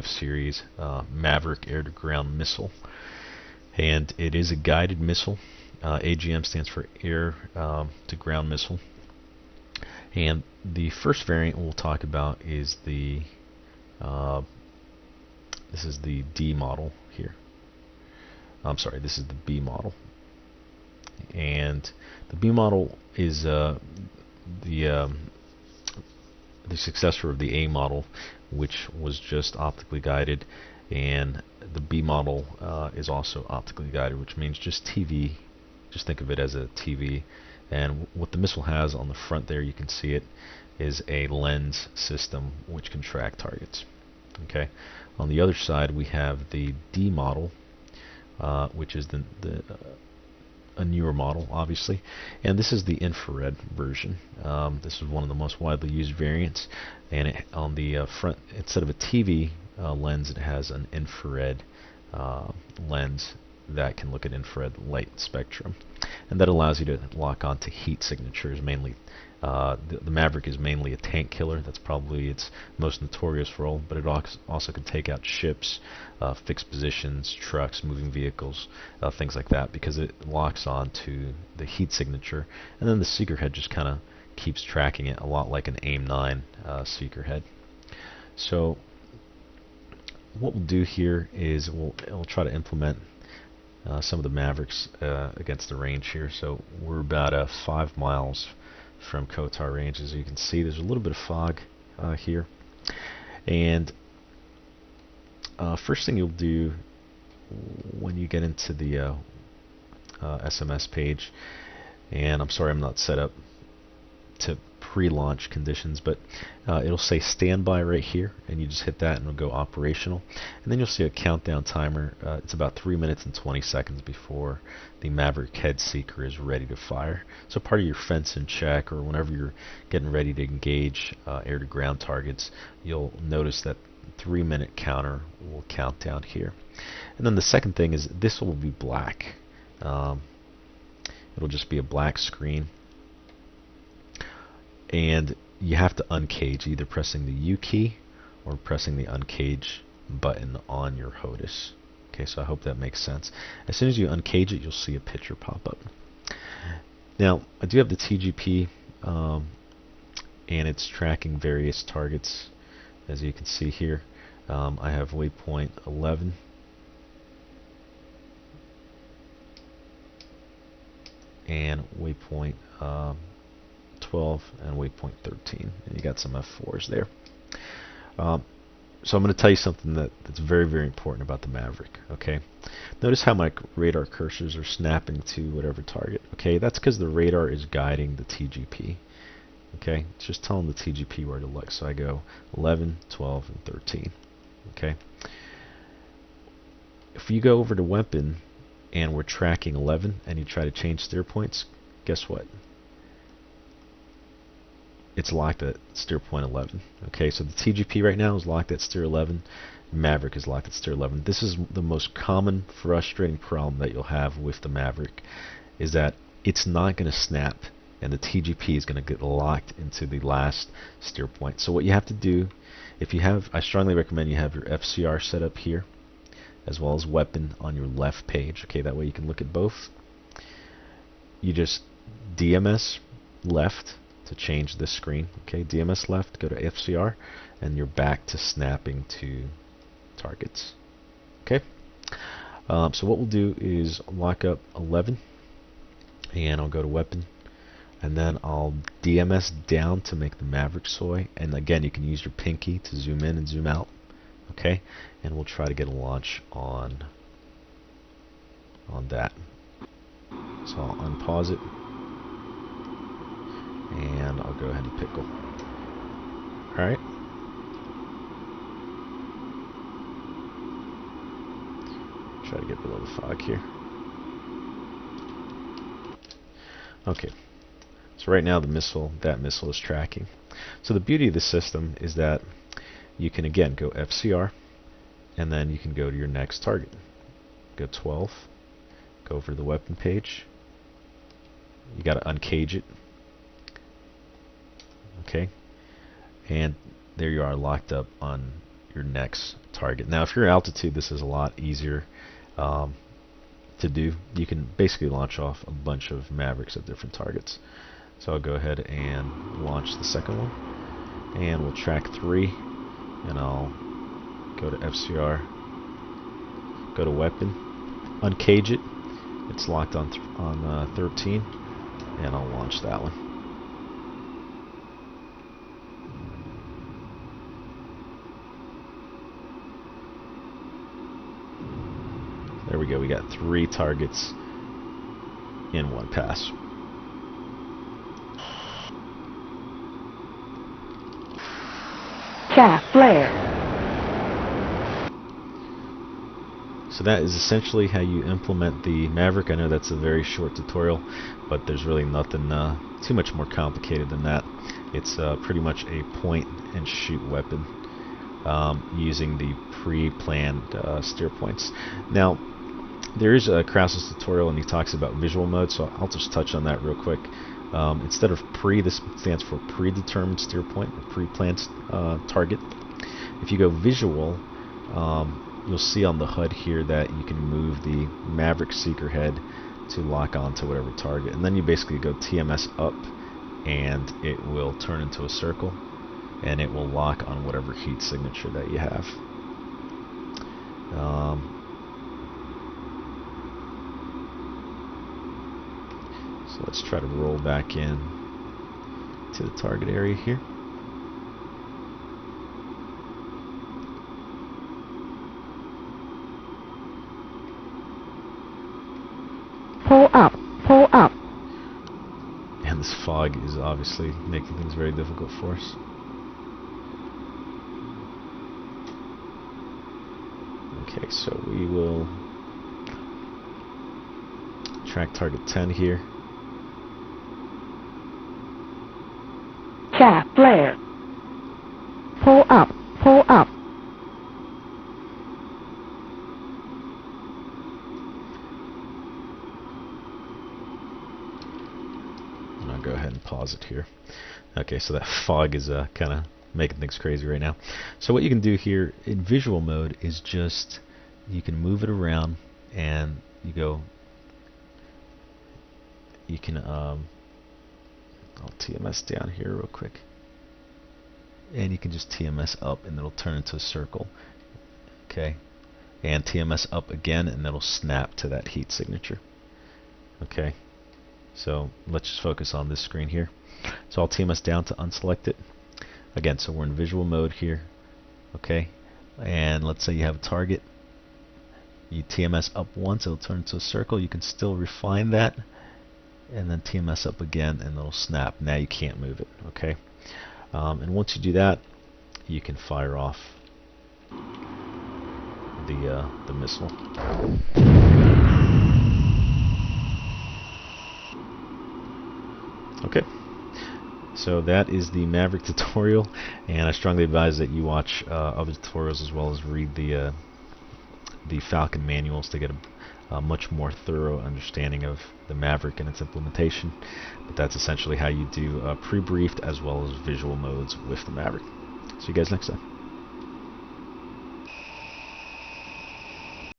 series Maverick air-to-ground missile, and it is a guided missile. AGM stands for air-to-ground missile, and the first variant we'll talk about is the this is the D model here. I'm sorry, this is the B model, and the B model is the successor of the A model, which was just optically guided, and the B model is also optically guided, which means just TV. Just think of it as a TV. And what the missile has on the front there, you can see it, is a lens system which can track targets. Okay. On the other side, we have the D model, which is a newer model, obviously, and this is the infrared version. This is one of the most widely used variants, and on the front, instead of a TV lens, it has an infrared lens that can look at infrared light spectrum, and that allows you to lock onto heat signatures. Mainly, the Maverick is mainly a tank killer. That's probably its most notorious role, but it also can take out ships, fixed positions, trucks, moving vehicles, things like that, because it locks on to the heat signature, and then the seeker head just kind of keeps tracking it, a lot like an AIM-9 seeker head. So what we'll do here is we'll try to implement some of the Mavericks against the range here. So we're about 5 miles from Kotar range. As you can see, there's a little bit of fog here, and first thing you'll do when you get into the SMS page, and I'm sorry I'm not set up to pre-launch conditions, but it'll say standby right here, and you just hit that and it'll go operational, and then you'll see a countdown timer. It's about 3 minutes and 20 seconds before the Maverick head seeker is ready to fire. So part of your fence and check, or whenever you're getting ready to engage air-to-ground targets, you'll notice that 3-minute counter will count down here. And then the second thing is this will be black. It'll just be a black screen, and you have to uncage, either pressing the U key or pressing the uncage button on your HOTAS. Okay, so I hope that makes sense. As soon as you uncage it, you'll see a picture pop up. Now, I do have the TGP, and it's tracking various targets, as you can see here. I have waypoint 11. And waypoint 12 and waypoint 13, and you got some F4s there. So I'm going to tell you something that's very, very important about the Maverick. Okay, notice how my radar cursors are snapping to whatever target. Okay, that's because the radar is guiding the TGP. Okay, it's just telling the TGP where to look. So I go 11, 12, and 13. Okay, if you go over to weapon and we're tracking 11 and you try to change steer points, guess what? It's locked at steer point 11. Okay, so the TGP right now is locked at steer 11. Maverick is locked at steer 11. This is the most common frustrating problem that you'll have with the Maverick, is that it's not going to snap, and the TGP is going to get locked into the last steer point. So what you have to do, I strongly recommend you have your FCR set up here, as well as weapon on your left page. Okay, that way you can look at both. You just DMS left to change this screen. Okay, DMS left, go to FCR, and you're back to snapping to targets. Okay, so what we'll do is lock up 11, and I'll go to weapon, and then I'll DMS down to make the Maverick soy, and again you can use your pinky to zoom in and zoom out. Okay, and we'll try to get a launch on that. So I'll unpause it, and I'll go ahead and pickle. Alright. Try to get below the fog here. Okay. So right now that missile is tracking. So the beauty of this system is that you can again go FCR, and then you can go to your next target. Go 12, go over to the weapon page. You got to uncage it. Okay, and there you are, locked up on your next target. Now if you're altitude, this is a lot easier to do. You can basically launch off a bunch of Mavericks at different targets. So I'll go ahead and launch the second one, and we'll track 3, and I'll go to FCR, go to weapon, uncage it. It's locked on 13, and I'll launch that one. There we go. We got 3 targets in one pass. Flare. So that is essentially how you implement the Maverick. I know that's a very short tutorial, but there's really nothing too much more complicated than that. It's pretty much a point and shoot weapon using the pre-planned steer points. Now, there is a Krause's tutorial, and he talks about visual mode, so I'll just touch on that real quick. Instead of pre, this stands for predetermined steer point, or pre-planned target. If you go visual, you'll see on the HUD here that you can move the Maverick seeker head to lock onto whatever target, and then you basically go TMS up, and it will turn into a circle, and it will lock on whatever heat signature that you have. So let's try to roll back in to the target area here. Pull up, pull up. And this fog is obviously making things very difficult for us. Okay, so we will track target 10 here. Flare. Pull up, pull up. And I'll go ahead and pause it here. Okay, so that fog is kind of making things crazy right now. So what you can do here in visual mode is just, you can move it around, and you go, you can I'll TMS down here real quick, and you can just TMS up, and it'll turn into a circle. Okay, and TMS up again, and it'll snap to that heat signature. Okay, so let's just focus on this screen here. So I'll TMS down to unselect it again. So we're in visual mode here. Okay, and let's say you have a target. You TMS up once, it'll turn into a circle. You can still refine that, and then TMS up again, and it'll snap. Now you can't move it. Okay, and once you do that, you can fire off the missile. Okay, so that is the Maverick tutorial, and I strongly advise that you watch other tutorials as well as read the Falcon manuals to get a much more thorough understanding of the Maverick and its implementation. But that's essentially how you do pre-briefed as well as visual modes with the Maverick. See you guys next time.